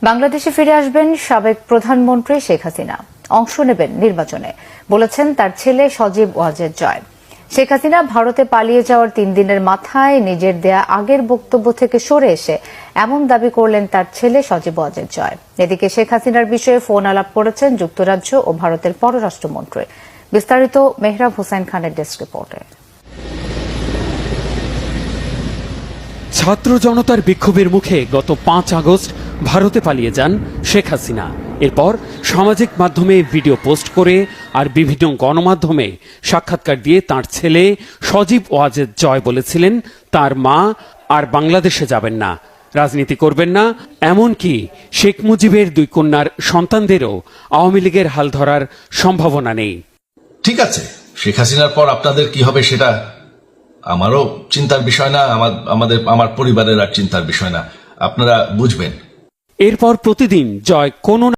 বাংলাদেশে ফিরে আসবেন সাবেক প্রধানমন্ত্রী শেখ হাসিনা। অংশ নেবেন নির্বাচনে, বলেছেন তার ছেলে সজীব ওয়াজেদ জয়। শেখ হাসিনা ভারতে পালিয়ে যাওয়ার 3 দিনের মাথায় নিজের দেয়া আগের বক্তব্য থেকে সরে এসে এমন দাবি করলেন তার ছেলে সজীব ওয়াজেদ জয়। এদিকে শেখ হাসিনার বিষয়ে ফোন আলাপ করেছেন যুক্তরাজ্য ও ভারতের পররাষ্ট্রমন্ত্রী। বিস্তারিত মেহরাব হোসেন খানের ডেস্ক রিপোর্টে। ছাত্র জনতার বিক্ষোভের মুখে গত 5 আগস্ট ভারতে পালিয়ে যান শেখ হাসিনা। এরপর সামাজিক মাধ্যমে ভিডিও পোস্ট করে আর বিভিন্ন গণমাধ্যমে সাক্ষাৎকার দিয়ে তার ছেলে সজীব ওয়াজেদ জয় বলেছিলেন তার মা আর বাংলাদেশে যাবেন না, রাজনীতি করবেন না, এমনকি শেখ মুজিবের 2 কন্যার সন্তানদেরও আওয়ামী লীগের হাল ধরার সম্ভাবনা নেই। ঠিক আছে, শেখ হাসিনার পর আপনাদের কি হবে সেটা আমারও চিন্তার বিষয় না, আমার পরিবারের আর চিন্তার বিষয় না, আপনারা বুঝবেন। এরপর প্রতিদিন জয় কোনো